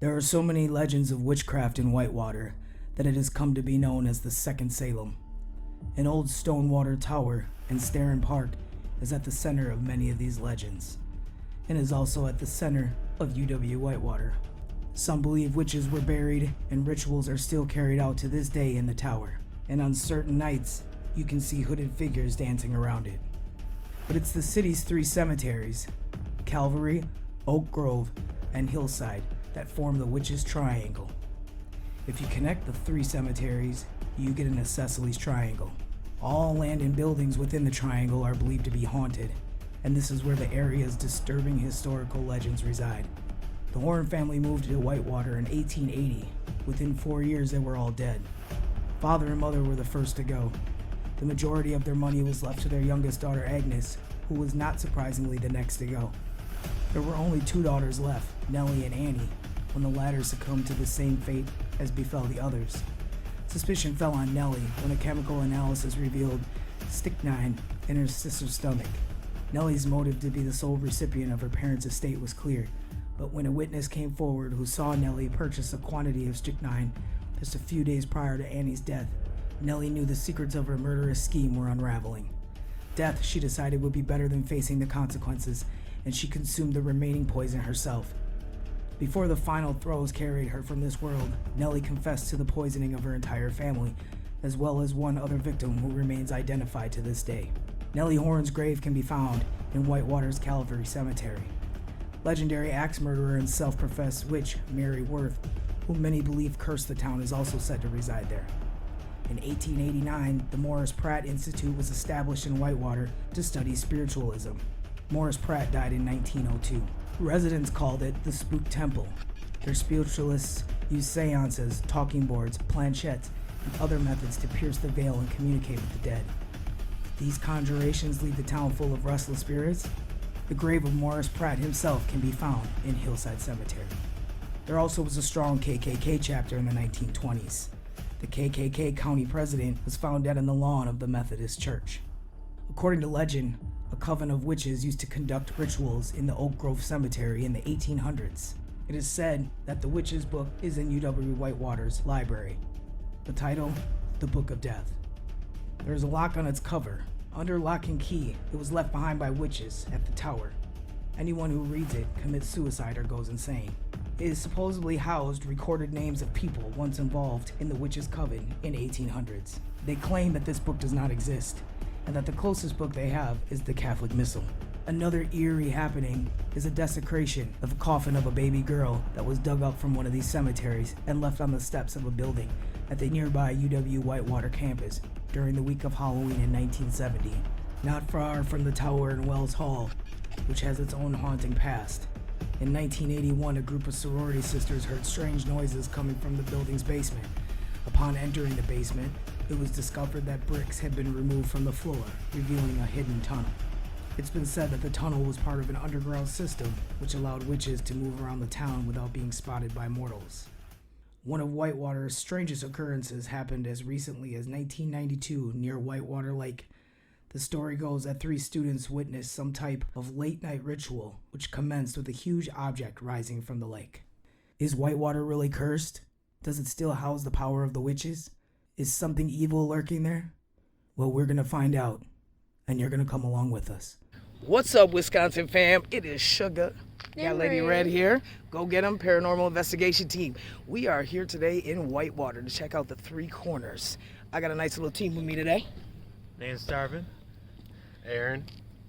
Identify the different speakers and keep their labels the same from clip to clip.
Speaker 1: There are so many legends of witchcraft in Whitewater that it has come to be known as the Second Salem. An old stone water tower in Starren Park is at the center of many of these legends, and is also at the center of UW Whitewater. Some believe witches were buried, and rituals are still carried out to this day in the tower, and on certain nights, you can see hooded figures dancing around it. But it's the city's three cemeteries, Calvary, Oak Grove, and Hillside, that form the Witches' Triangle. If you connect the three cemeteries, you get an isosceles triangle. All land and buildings within the triangle are believed to be haunted, and this is where the area's disturbing historical legends reside. The Horn family moved to Whitewater in 1880. Within 4 years, they were all dead. Father and mother were the first to go. The majority of their money was left to their youngest daughter, Agnes, who was not surprisingly the next to go. There were only two daughters left, Nellie and Annie, when the latter succumbed to the same fate as befell the others. Suspicion fell on Nellie when a chemical analysis revealed strychnine in her sister's stomach. Nellie's motive to be the sole recipient of her parents' estate was clear, but when a witness came forward who saw Nellie purchase a quantity of strychnine just a few days prior to Annie's death, Nellie knew the secrets of her murderous scheme were unraveling. Death, she decided, would be better than facing the consequences, and she consumed the remaining poison herself. Before the final throes carried her from this world, Nellie confessed to the poisoning of her entire family, as well as one other victim who remains identified to this day. Nellie Horn's grave can be found in Whitewater's Calvary Cemetery. Legendary axe murderer and self-professed witch Mary Worth, whom many believe cursed the town, is also said to reside there. In 1889, the Morris Pratt Institute was established in Whitewater to study spiritualism. Morris Pratt died in 1902. Residents called it the Spook Temple. Their spiritualists used seances, talking boards, planchettes, and other methods to pierce the veil and communicate with the dead. These conjurations leave the town full of restless spirits. The grave of Morris Pratt himself can be found in Hillside Cemetery. There also was a strong KKK chapter in the 1920s. The KKK county president was found dead on the lawn of the Methodist Church. According to legend, a coven of witches used to conduct rituals in the Oak Grove Cemetery in the 1800s. It is said that the witch's book is in UW Whitewater's library. The title, The Book of Death. There is a lock on its cover. Under lock and key, it was left behind by witches at the tower. Anyone who reads it commits suicide or goes insane. It is supposedly housed recorded names of people once involved in the witches' coven in 1800s. They claim that this book does not exist, and that the closest book they have is the Catholic Missal. Another eerie happening is a desecration of a coffin of a baby girl that was dug up from one of these cemeteries and left on the steps of a building at the nearby UW Whitewater campus during the week of Halloween in 1970, not far from the tower in Wells Hall, which has its own haunting past. In 1981, a group of sorority sisters heard strange noises coming from the building's basement. Upon entering the basement, it was discovered that bricks had been removed from the floor, revealing a hidden tunnel. It's been said that the tunnel was part of an underground system which allowed witches to move around the town without being spotted by mortals. One of Whitewater's strangest occurrences happened as recently as 1992 near Whitewater Lake. The story goes that 3 students witnessed some type of late-night ritual which commenced with a huge object rising from the lake. Is Whitewater really cursed? Does it still house the power of the witches? Is something evil lurking there? Well, we're going to find out, and you're going to come along with us. What's up, Wisconsin fam? It is Sugar. Got Lady Red here. GoGetEmm Paranormal Investigation Team. We are here today in Whitewater to check out the 3 corners. I got a nice little team with me today.
Speaker 2: Name's Starvin. Aaron.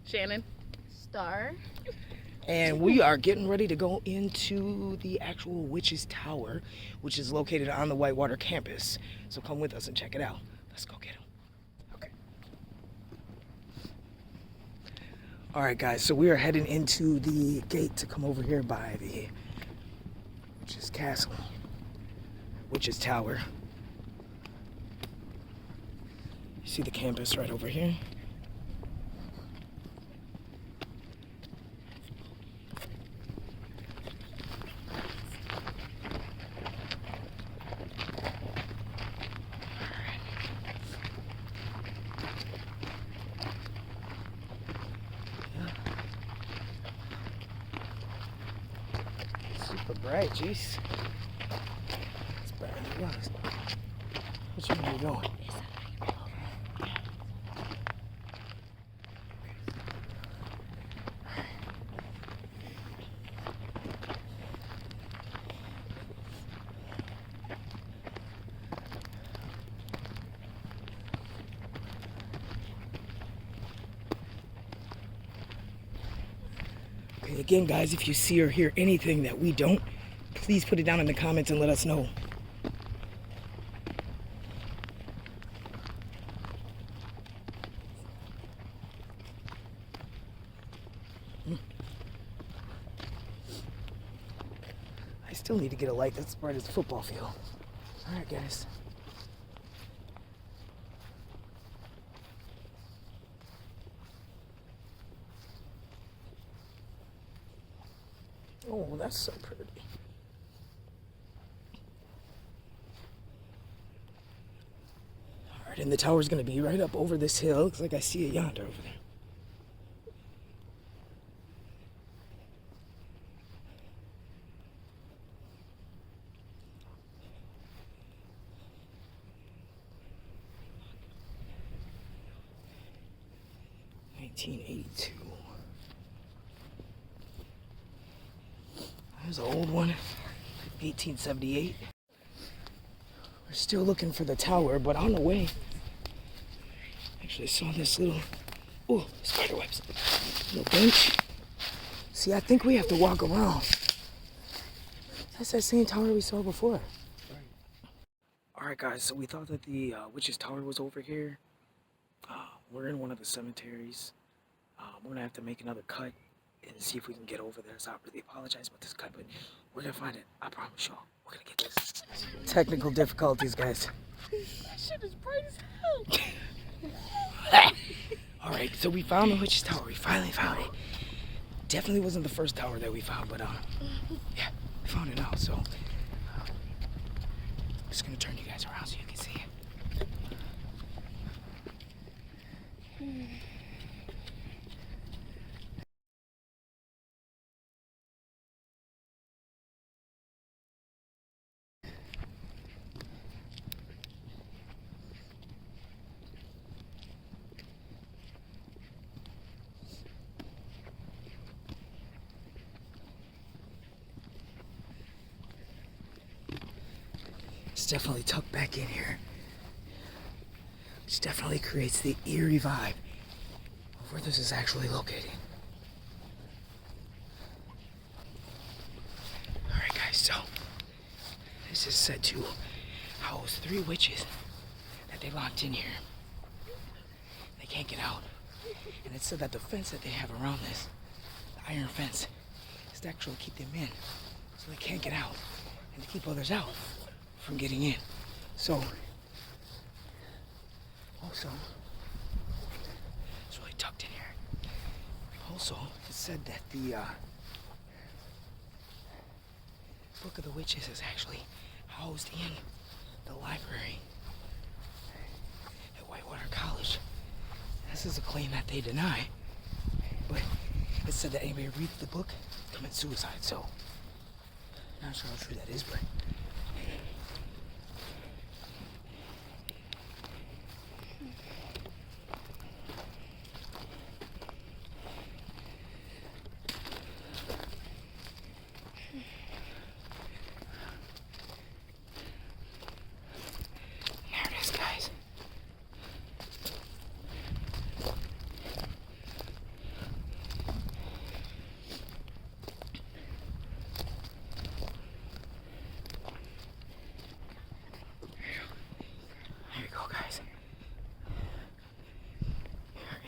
Speaker 3: Shannon. Star.
Speaker 1: And we are getting ready to go into the actual Witch's Tower, which is located on the Whitewater campus. So come with us and check it out. Let's go get them. Okay. All right, guys, so we are heading into the gate to come over here by the Witch's Castle, Witch's Tower. You see the campus right over here? Super bright, jeez. It's brighter than it was. Which way are you going? Okay, again, guys, if you see or hear anything that we don't, please put it down in the comments and let us know. I still need to get a light that's bright as a football field. All right, guys. Oh, that's so pretty. All right, and the tower's gonna be right up over this hill. Looks like I see it yonder over there. $1982. There's an old one, 1878. We're still looking for the tower, but on the way, actually saw this little, oh, spider webs, little bench. See, I think we have to walk around. That's that same tower we saw before. All right, guys, so we thought that the Witch's Tower was over here. We're in one of the cemeteries. We're gonna have to make another cut and see if we can get over there. So I really apologize about this cut, but we're gonna find it. I promise y'all. We're gonna get this. Technical difficulties, guys.
Speaker 3: That shit is bright as hell.
Speaker 1: All right, so we found the Witch's Tower. We finally found it. Definitely wasn't the first tower that we found, but yeah, we found it now. So I'm just gonna turn you guys around so you can see it. It's definitely tucked back in here, which definitely creates the eerie vibe of where this is actually located. Alright guys, so this is said to house 3 witches that they locked in here. They can't get out. And it's said that the fence that they have around this, the iron fence, is to actually keep them in so they can't get out and to keep others out from getting in. So, also, it's really tucked in here. Also, it's said that the Book of the Witches is actually housed in the library at Whitewater College. This is a claim that they deny, but it's said that anybody who reads the book commits suicide, so not sure how true that is, but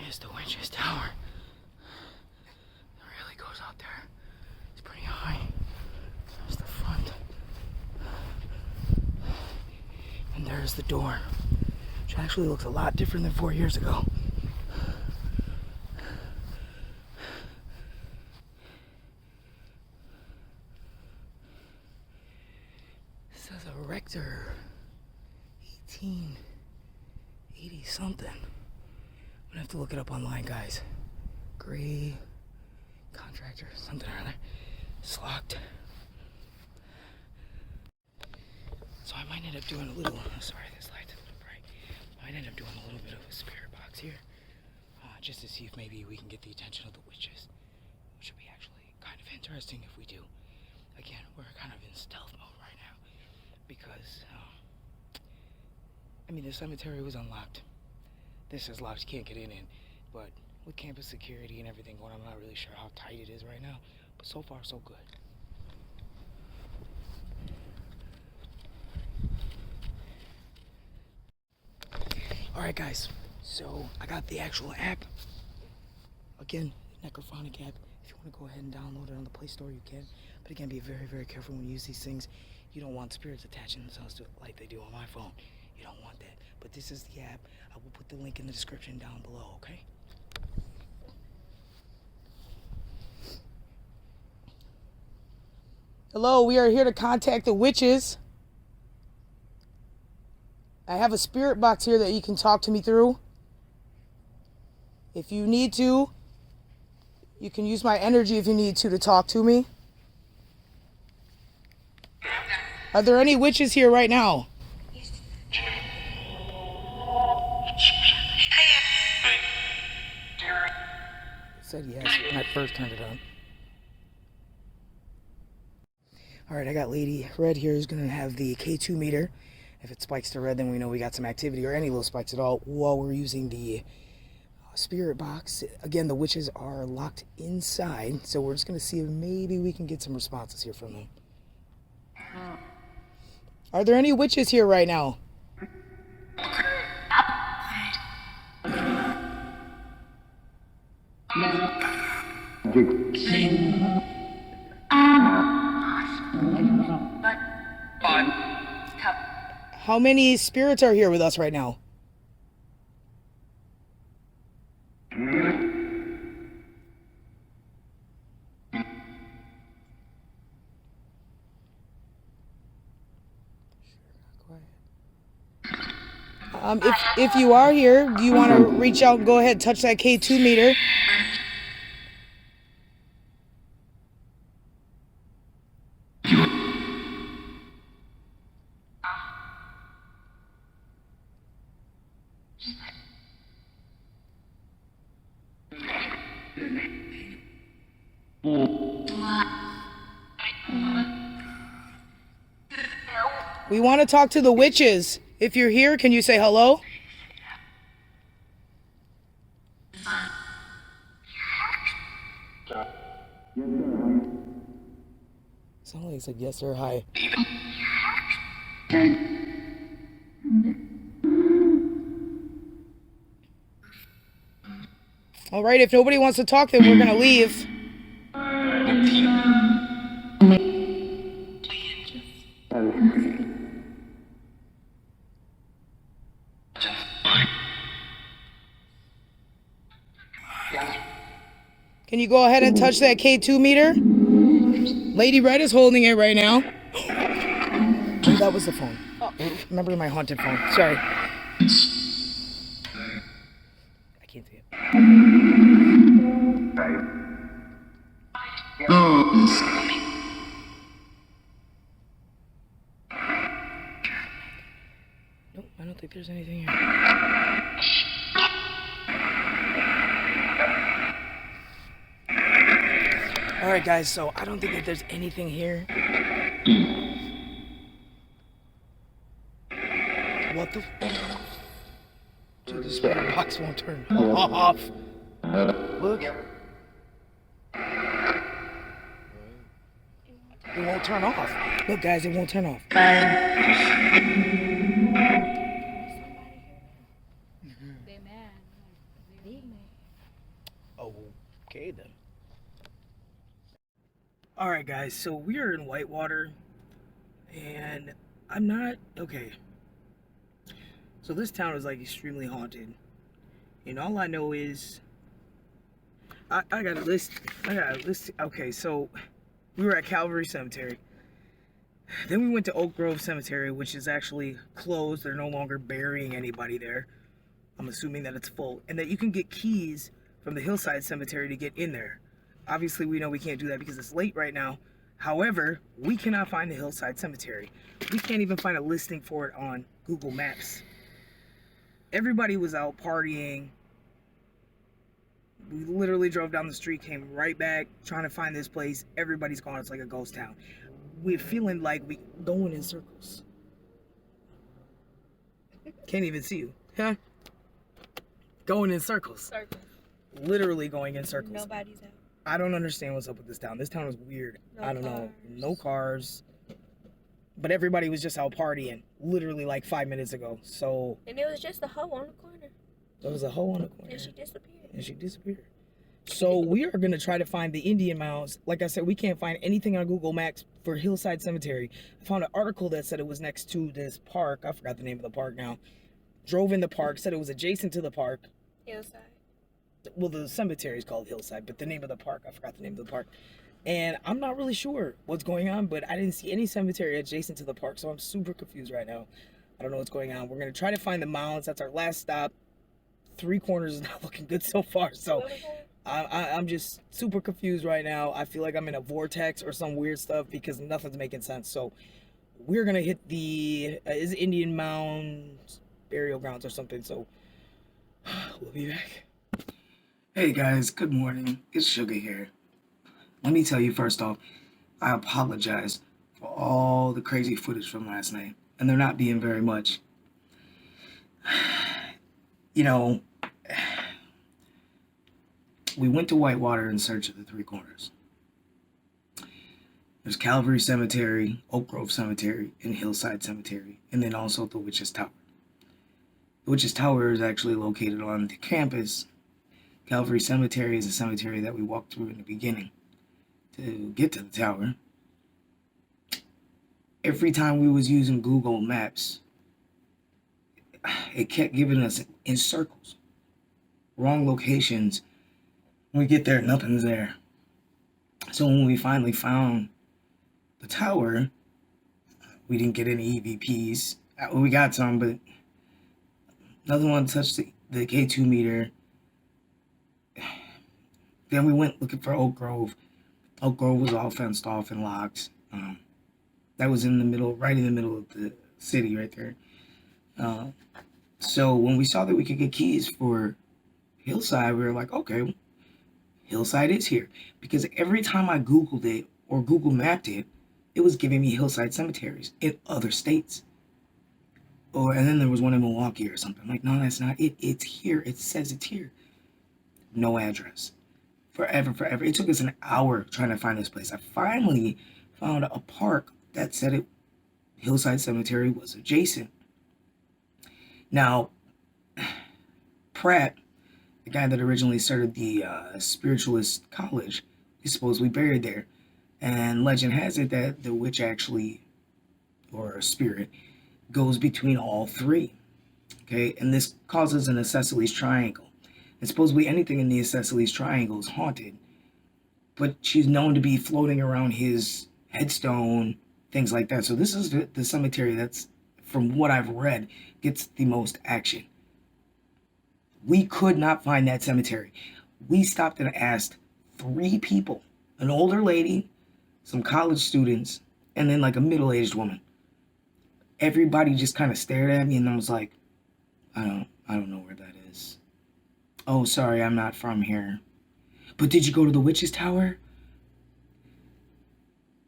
Speaker 1: is the Witch's Tower. It really goes out there. It's pretty high. There's the front. And there's the door, which actually looks a lot different than 4 years ago. This says a rector, 1880 something. I'm gonna have to look it up online, guys. Gray contractor, something or other. It's locked. might end up doing a little, sorry, this light's a little bright. I might end up doing a little bit of a spirit box here, just to see if maybe we can get the attention of the witches, which would be actually kind of interesting if we do. Again, we're kind of in stealth mode right now, because, I mean, the cemetery was unlocked. This is locked, you can't get in it, but with campus security and everything going on, I'm not really sure how tight it is right now, but so far, so good. Alright guys, so I got the actual app. Again, Necrophonic app. If you want to go ahead and download it on the Play Store, you can. But again, be very, very careful when you use these things. You don't want spirits attaching themselves to it like they do on my phone. You don't want that. But this is the app. I will put the link in the description down below, okay? Hello, we are here to contact the witches. I have a spirit box here that you can talk to me through. If you need to, you can use my energy if you need to talk to me. Are there any witches here right now? It said yes when I first turned it on. Alright, I got Lady Red here who's going to have the K2 meter. If it spikes to red, then we know we got some activity, or any little spikes at all, while we're using the spirit box. Again, the witches are locked inside, so we're just going to see if maybe we can get some responses here from them. Are there any witches here right now? How many spirits are here with us right now? If you are here, do you want to reach out and go ahead and touch that K2 meter? We want to talk to the witches. If you're here, can you say hello? Sounded like he said yes or hi. All right, if nobody wants to talk, then we're going to leave. Can you go ahead and touch that K2 meter? Lady Red is holding it right now. Oh, that was the phone. Oh, remember my haunted phone. Sorry. I can't see it. Nope, I don't think there's anything here. Alright guys, so I don't think that there's anything here. What the dude, the spirit box won't turn off. Look. It won't turn off. Look guys, it won't turn off. Okay then. Alright guys, so we are in Whitewater, and I'm not, okay. So this town is like extremely haunted, and all I know is, I got a list, okay, so we were at Calvary Cemetery, then we went to Oak Grove Cemetery, which is actually closed. They're no longer burying anybody there. I'm assuming that it's full, and that you can get keys from the Hillside Cemetery to get in there. Obviously, we know we can't do that because it's late right now. However, we cannot find the hillside cemetery. We can't even find a listing for it on Google Maps. Everybody was out partying. We literally drove down the street, came right back, trying to find this place. Everybody's gone. It's like a ghost town. We're feeling like we going in circles. Can't even see you. Huh? Going in circles.
Speaker 3: Circles.
Speaker 1: Literally going in circles.
Speaker 3: Nobody's out.
Speaker 1: I don't understand what's up with this town. This town is weird.
Speaker 3: No
Speaker 1: I don't know.
Speaker 3: cars.
Speaker 1: No cars. But everybody was just out partying. Literally like 5 minutes ago. So
Speaker 3: And it was just a hoe on the corner.
Speaker 1: there was a hoe on the corner.
Speaker 3: And she disappeared.
Speaker 1: So we are going to try to find the Indian mounds. Like I said, we can't find anything on Google Maps for Hillside Cemetery. I found an article that said it was next to this park. I forgot the name of the park now. Drove in the park, said it was adjacent to the park.
Speaker 3: Hillside.
Speaker 1: Well, the cemetery is called Hillside, but the name of the park, I forgot the name of the park. And I'm not really sure what's going on, but I didn't see any cemetery adjacent to the park, so I'm super confused right now. I don't know what's going on. We're going to try to find the mounds. That's our last stop. Three Corners is not looking good so far, so I'm just super confused right now. I feel like I'm in a vortex or some weird stuff because nothing's making sense. So we're going to hit the is Indian Mound burial grounds or something, so we'll be back. Hey guys, good morning. It's Sugar here. Let me tell you first off, I apologize for all the crazy footage from last night, and there not being very much. You know, we went to Whitewater in search of the Three Corners. There's Calvary Cemetery, Oak Grove Cemetery, and Hillside Cemetery, and then also the Witches Tower. The Witches Tower is actually located on the campus. Calvary Cemetery is a cemetery that we walked through in the beginning to get to the tower. Every time we was using Google Maps, it kept giving us in circles. Wrong locations. When we get there, nothing's there. So when we finally found the tower, we didn't get any EVPs. We got some, but nothing wanted to touch the K2 meter. Then we went looking for Oak Grove. Oak Grove was all fenced off and locked. That was in the middle, right in the middle of the city right there. So when we saw that we could get keys for Hillside, we were like, okay, Hillside is here. Because every time I Googled it or Google mapped it, it was giving me Hillside cemeteries in other states. And then there was one in Milwaukee or something. I'm like, no, that's not it. It's here. It says it's here. No address. Forever. It took us an hour trying to find this place. I finally found a park that said Hillside Cemetery was adjacent. Now, Pratt, the guy that originally started the spiritualist college, is supposedly buried there. And legend has it that the witch actually, or a spirit, goes between all three. Okay, and this causes an isosceles triangle. And supposedly anything in the isosceles triangle is haunted. But she's known to be floating around his headstone, things like that. So this is the cemetery that's, from what I've read, gets the most action. We could not find that cemetery. We stopped and asked 3 people, an older lady, some college students, and then like a middle-aged woman. Everybody just kind of stared at me and I was like, I don't know where that is. Oh, sorry, I'm not from here. But did you go to the Witches Tower?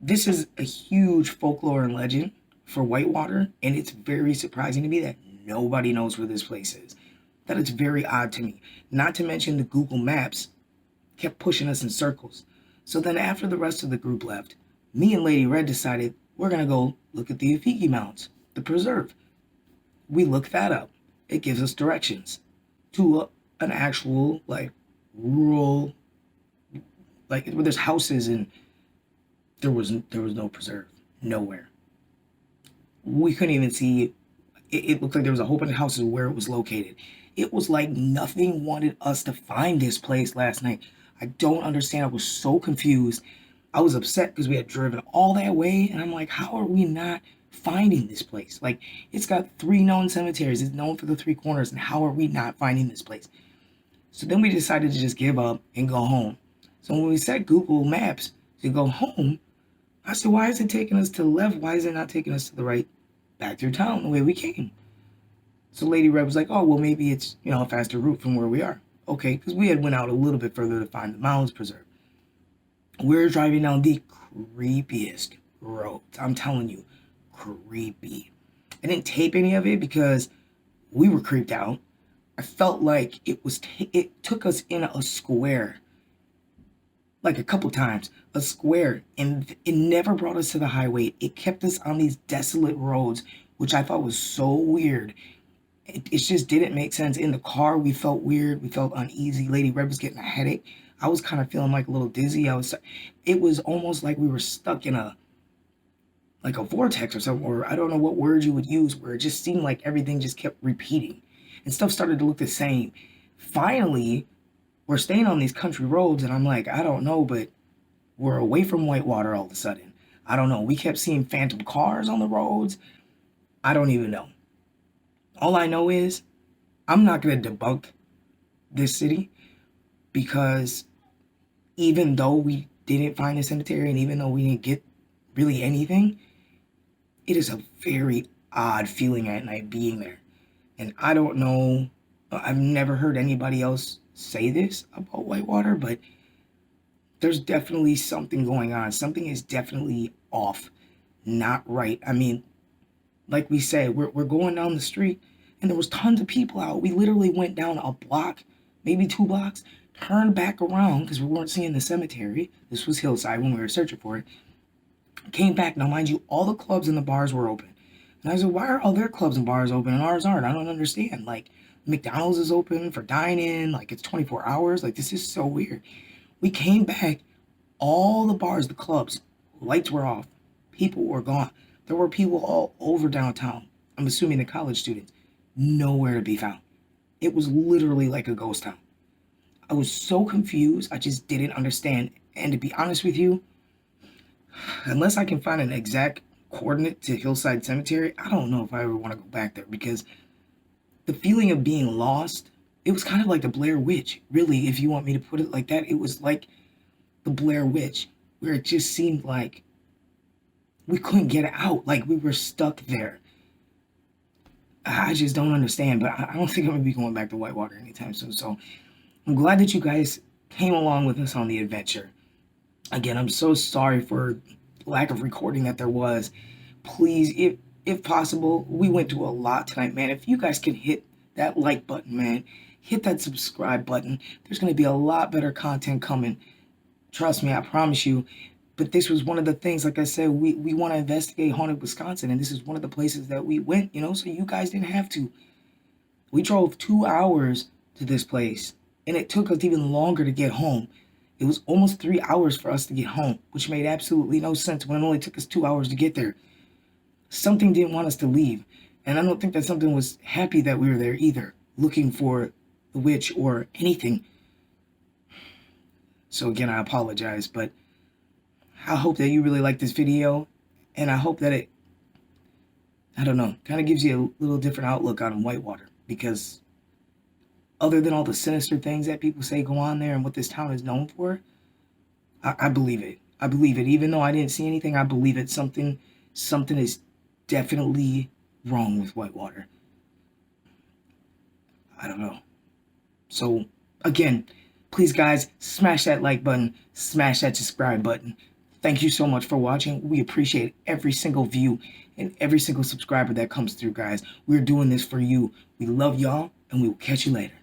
Speaker 1: This is a huge folklore and legend for Whitewater, and it's very surprising to me that nobody knows where this place is. That it's very odd to me. Not to mention the Google Maps kept pushing us in circles. So then after the rest of the group left, me and Lady Red decided we're going to go look at the Afiki Mounds, the preserve. We looked that up. It gives us directions to an actual, like, rural, like, where there's houses, and there was no preserve. Nowhere. We couldn't even see, it looked like there was a whole bunch of houses where it was located. It was like nothing wanted us to find this place last night. I don't understand. I was so confused. I was upset because we had driven all that way, and I'm like, how are we not finding this place? Like, it's got 3 known cemeteries. It's known for the 3 corners, and how are we not finding this place? So then we decided to just give up and go home. So when we set Google Maps to go home,
Speaker 4: I said, why is it taking us to the left? Why is it not taking us to the right? Back through town, the way we came. So Lady Red was like, oh, well, maybe it's, a faster route from where we are. Okay, because we had went out a little bit further to find the Mounds Preserve. We're driving down the creepiest roads. I'm telling you, creepy. I didn't tape any of it because we were creeped out. I felt like it took us in a square, like a couple times, a square, and it never brought us to the highway. It kept us on these desolate roads, which I thought was so weird. It just didn't make sense. In the car, we felt weird. We felt uneasy. Lady Red was getting a headache. I was kind of feeling like a little dizzy. It was almost like we were stuck in a vortex or something, or I don't know what word you would use, where it just seemed like everything just kept repeating and stuff started to look the same. Finally, we're staying on these country roads, and I'm like, I don't know, but we're away from Whitewater all of a sudden. I don't know. We kept seeing phantom cars on the roads. I don't even know. All I know is I'm not going to debunk this city, because even though we didn't find a cemetery and even though we didn't get really anything, it is a very odd feeling at night being there. And I don't know, I've never heard anybody else say this about Whitewater, but there's definitely something going on. Something is definitely off, not right. I mean, like we said, we're going down the street and there was tons of people out. We literally went down a block, maybe 2 blocks, turned back around because we weren't seeing the cemetery. This was Hillside when we were searching for it. Came back. Now, mind you, all the clubs and the bars were open. And I said, why are all their clubs and bars open and ours aren't? I don't understand. Like, McDonald's is open for dine-in. Like, it's 24 hours. Like, this is so weird. We came back. All the bars, the clubs, lights were off. People were gone. There were people all over downtown. I'm assuming the college students. Nowhere to be found. It was literally like a ghost town. I was so confused. I just didn't understand. And to be honest with you, unless I can find an exact coordinate to Hillside Cemetery, I don't know if I ever want to go back there, because the feeling of being lost, it was kind of like the Blair Witch. Really, if you want me to put it like that, it was like the Blair Witch, where it just seemed like we couldn't get out, like we were stuck there. I just don't understand, but I don't think I'm going to be going back to Whitewater anytime soon. So I'm glad that you guys came along with us on the adventure. Again, I'm so sorry for lack of recording that there was. Please, if possible, we went through a lot tonight, man. If you guys can hit that like button, man, hit that subscribe button. There's going to be a lot better content coming. Trust me, I promise you. But this was one of the things, like I said, we want to investigate haunted Wisconsin, and this is one of the places that we went, so you guys didn't have to. We drove 2 hours to this place, and it took us even longer to get home. It was almost 3 hours for us to get home, which made absolutely no sense when it only took us 2 hours to get there. Something didn't want us to leave, and I don't think that something was happy that we were there either, looking for the witch or anything. So again, I apologize, but I hope that you really like this video, and I hope that it, I don't know, kind of gives you a little different outlook on Whitewater, because other than all the sinister things that people say go on there and what this town is known for, I believe it. I believe it. Even though I didn't see anything, I believe it. Something is definitely wrong with Whitewater. I don't know. So, again, please, guys, smash that like button, smash that subscribe button. Thank you so much for watching. We appreciate every single view and every single subscriber that comes through, guys. We're doing this for you. We love y'all, and we will catch you later.